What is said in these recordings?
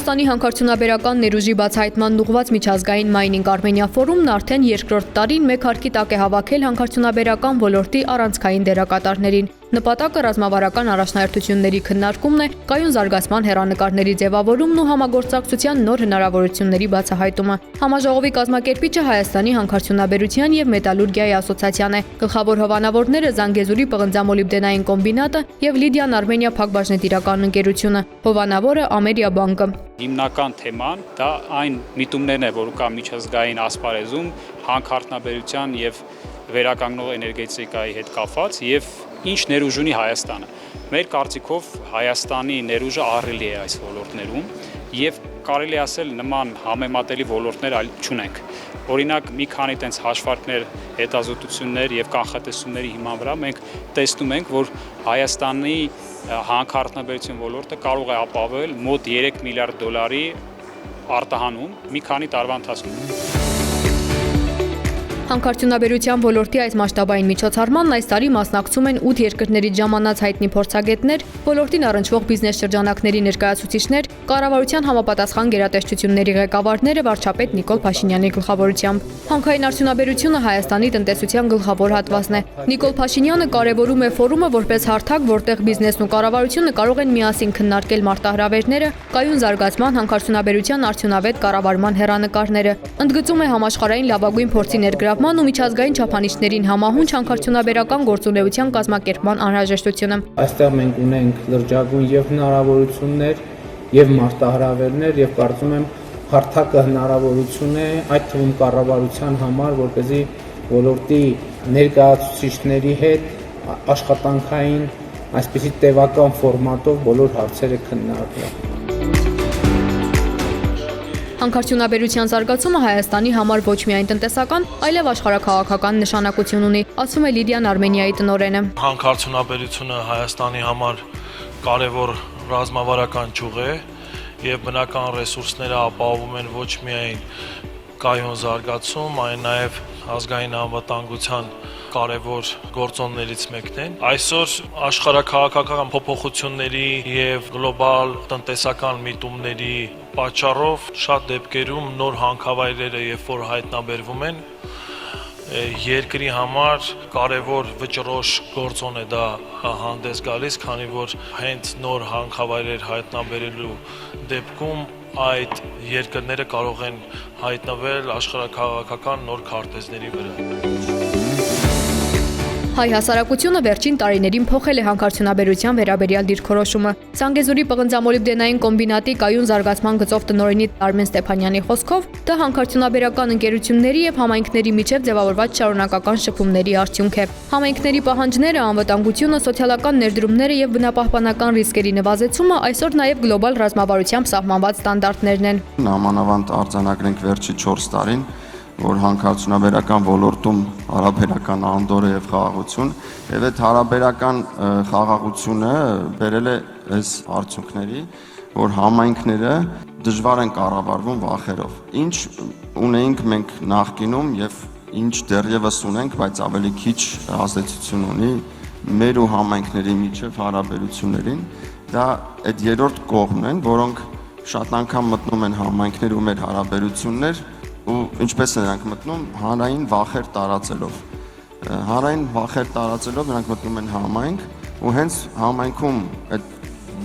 Հայաստանի հանքարդյունաբերական ներուժի բացահայտման ուղղված միջազգային Mining Armenia ֆորումն արդեն երկրորդ տարին մեկ հարկի տակ է հավաքել հանքարդյունաբերական ոլորտի առանցքային դերակատարներին։ Նպատակը ռազմավարական առաջնահերթությունների քննարկումն է, կայուն զարգացման հեռանկարների ձևավորումն ու համագործակցության նոր հնարավորությունների բացահայտումը։ Համաժողովի կազմակերպիչը Հայաստանի հանքարդյունաբերության և մետալուրգիայի ասոցիացիան է։ Գլխավոր հովանավորները Զանգեզուրի պղնձամոլիբդենային կոմբինատը և Լիդիան Արմենիա փակbaşնետիրական ընկերությունը։ Հովանավորը Ամերիա բանկը։ Հիմնական թեման դա այն միտումներն է, որ կա միջազգային ասպարեզում հանքարդյունաբերության եւ վերականգնող էներգետիկայի հետ կապված եւ ինչ ներուժ ունի Հայաստանը։ Մեր կարծիքով Հայաստանի ներուժը ահռելի է այս ոլորտներում եւ կարելի ասել նման համեմատելի ոլորտներ այլ չունենք։ Օրինակ մի քանի տենց հաշվարկներ, հետազոտություններ եւ կանխատեսումների հիման վրա մենք տեսնում ենք, որ Հայաստանի հանքարդյունաբերության ոլորտը կարող է ապահովել մոտ 3 միլիարդ դոլարի արտահանում մի քանի տարվա ընթացքում։ Հանքարդյունաբերության ոլորտի այս մասշտաբային միջոցառմանն այս տարի մասնակցում են 8 երկրներից ժամանած հայտնի փորձագետներ, ոլորտին առնչվող բիզնես շրջանակների ներկայացուցիչներ, կառավարության համապատասխան գերատեսչությունների ղեկավարները վարչապետ Նիկոլ Փաշինյանի գլխավորությամբ։ Հանքային արդյունաբերությունը Հայաստանի տնտեսության գլխավոր հատվածն է։ Նիկոլ Փաշինյանը կարևորում է ֆորումը որպես հարթակ, որտեղ բիզնեսն ու կառավարությունը կարող են միասին քննարկել մարտահրավերները, կայուն զարգացման, հանքարդյունաբերության արդյունավետ կառավարման հեռանկարները։ Ընդգծում է համաշխարհային լավագույն փորձի ներգրավման ու միջազգային չափանիշներին համահունչ հանքարդյունաբերական գործունեության կազմակերպման անհրաժեշտությունը։ Այստեղ մենք ունենք լրջագույն եւ հնարավորություններ եւ մարտահրավերներ եւ կարծում եմ հարթակը հնարավորություն է այդ թվում կառավարության համար, որպեսզի ոլորտի ներկայացուցիչների հետ աշխատանքային այսպիսի տևական ֆորմատով բոլոր հարցերը քննարկվեն։ Հանքարդյունաբերության զարգացումը Հայաստանի համար ոչ միայն տնտեսական, այլև աշխարհաքաղաքական նշանակություն ունի, ասում է Լիդիան Արմենիայի տնօրենը։ Հանքարդյունաբերությունը Հայաստանի համար կարևոր ռազմավարական ճյուղ է եւ բնական ռեսուրսները ապահովում են ոչ միայն կայուն զարգացում, այլ նաեւ ազգային անվտանգության կարևոր գործոններից մեկն են։ Այսօր աշխարհաքաղաքական փոփոխությունների եւ գլոբալ տնտեսական միտումների պատճառով շատ դեպքերում նոր հանքավայրերը երբ որ հայտնաբերվում են, երկրի համար կարևոր վճռոշ գործոն է դա հանդես գալիս, քանի որ հենց նոր հանքավայրեր հայտնաբերելու դեպքում այդ երկրները կարող են հայտնվել աշխարհաքաղաքական նոր քարտեզների վրա։ Հայ հասարակությունը վերջին տարիներին փոխել է հանքարդյունաբերության վերաբերյալ դիրքորոշումը։ Զանգեզուրի պղնձամոլիբդենային կոմբինատի կայուն զարգացման գծով տնօրենի Արմեն Ստեփանյանի խոսքով, դա հանքարդյունաբերական ընկերությունների եւ համայնքների միջև ձևավորված շարունակական շփումների արդյունք է։ Համայնքների պահանջները, անվտանգությունը, սոցիալական ներդրումները եւ բնապահպանական ռիսկերի նվազեցումը այսօր նաեւ գլոբալ ռազմավարությամբ սահմանված ստանդարտներն են։ Նամանավանդ արձանագրենք վերջի 4 տարին, որ հանքարդյունաբերական ոլորտում հարաբերական անդոր է եւ խաղաղություն, եւ այդ հարաբերական խաղաղությունը բերել է այս արդյունքների, որ համայնքները դժվար են կառավարվում վախերով։ Ինչ ունեինք մենք նախկինում եւ ինչ դեռևս ունենք, բայց ավելի քիչ ազդեցություն ունի մեր ու համայնքների միջև հարաբերություններին, դա այդ երրորդ կողմն են, որոնք շատ անգամ մտնում են համայնքներ ու մեր հարաբերություններ ու ինչպես են նրանք մտնում հանրային վախեր տարածելով։ Հանրային վախեր տարածելով նրանք մտնում են համայնք ու հենց համայնքում այդ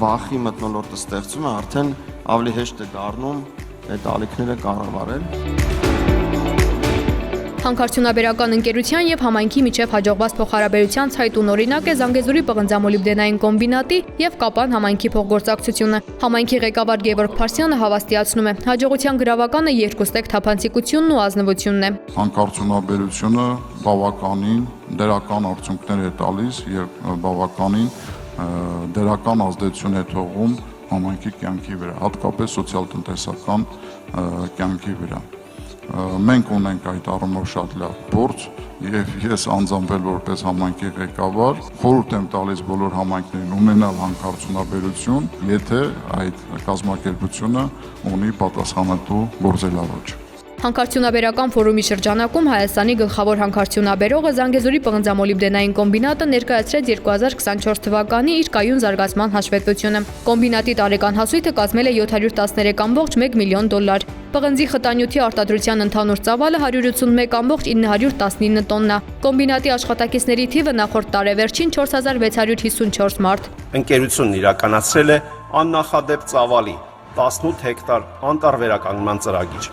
վախի մթնոլորտը ստեղծում է, արդեն ավելի հեշտ է դառնում այդ ալիքները կառավարել։ Հանքարդյունաբերական ընկերության եւ համայնքի միջև հաջողված փոխհարաբերության ցայտուն օրինակ է Զանգեզուրի պղնձամոլիբդենային կոմբինատի եւ Կապան համայնքի փոխգործակցությունը։ Համայնքի ղեկավար Գևորգ Փարսյանը հավաստիացնում է, հաջողության գրավականը երկուստեք թափանցիկությունն ու ազնվությունն է։ Հանքարդյունաբերությունը բավականին դրական արդյունքներ է տալիս եւ բավականին դրական ազդեցություն է թողում համայնքի կյանքի վրա, հատկապես սոցիալ-տնտեսական կյանքի վրա։ Մենք ունենք այդ առումով շատ լավ փորձ եւ ես անձամբ որպես համայնքի ղեկավար խորհուրդ եմ տալիս բոլոր համայնքներին ունենալ հանքարդյունաբերություն, եթե այդ կազմակերպությունը ունի պատասխանատու գործելավարժ։ Հանքարդյունաբերական ֆորումի շրջանակում Հայաստանի գլխավոր հանքարդյունաբերողը Զանգեզուրի պղնձամոլիբդենային կոմբինատը ներկայացրեց 2024 թվականի իր կայուն զարգացման հաշվետվությունը։ Կոմբինատի տարեկան հասույթը կազմել է $713.1 միլիոն։ Պղնձի խտանյութի արտադրության ընդհանուր ծավալը 181.919 տոննա։ Կոմբինատի աշխատակիցների թիվը նախորդ տարեվերջին 4654 մարդ։ Ընկերությունն իրականացրել է աննախադեպ ծավալի 18 հեկտար անտառվերականգնման ծրագիր։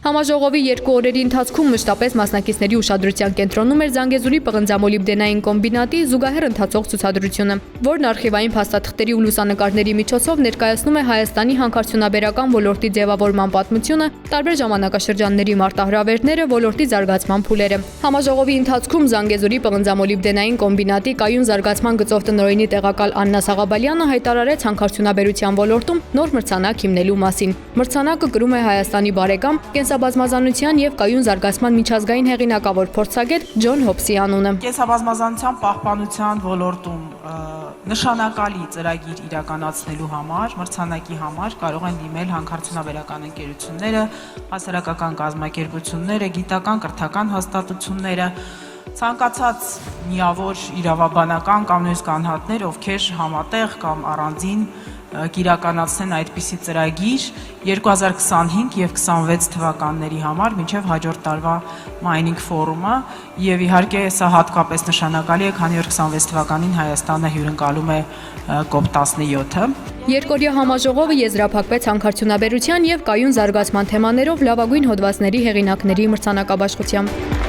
Համաժողովի 2 օրերի ընթացքում մշտապես մասնակիցների ուշադրության կենտրոնում էր Զանգեզուրի պղնձամոլիբդենային կոմբինատի զուգահեռ ընթացող ցուցադրությունը, որն արխիվային փաստաթղթերի ու լուսանկարների միջոցով ներկայացնում է Հայաստանի հանքարդյունաբերական ոլորտի ձևավորման պատմությունը, տարբեր ժամանակաշրջանների մարտահրավերները, ոլորտի զարգացման փուլերը։ Համաժողովի ընթացքում Զանգեզուրի պղնձամոլիբդենային կոմբինատի կայուն զարգացման գծով տնօրենի տեղակալ Աննա Սաղաբալյանը հայտարարեց հանքարդյունաբերության ոլորտում նոր մրցանակ հիմնելու մասին։ Մրցանակը կրում է Հայաստանի բարեկամ կենսաբազմազանության եւ կայուն զարգացման միջազգային հեղինակավոր փորձագետ Ջոն Հոփսի անունը։ Կենսաբազմազանության պահպանության ոլորտում նշանակալի ծրագիր իրականացնելու համար, մրցանակի համար կարող են դիմել հանքարդյունաբերական ընկերությունները, հասարակական կազմակերպությունները, գիտական կրթական հաստատությունները, ցանկացած միավոր իրավաբանական կամ նույնիսկ անհատներ, ովքեր համատեղ կամ առանձին կիրականացնեն այդպիսի ծրագիր 2025 եւ 26 թվականների համար մինչեւ հաջորդ տարվա Mining Forum-ը եւ իհարկե սա հատկապես նշանակալի է, քանի որ 26 թվականին Հայաստանը հյուրընկալում է COP17-ը։ Երկօրյա համաժողովը եզրափակվեց հանքարդյունաբերության եւ կայուն զարգացման թեմաներով լավագույն հոդվածների հեղինակների մրցանակաբաշխությամբ։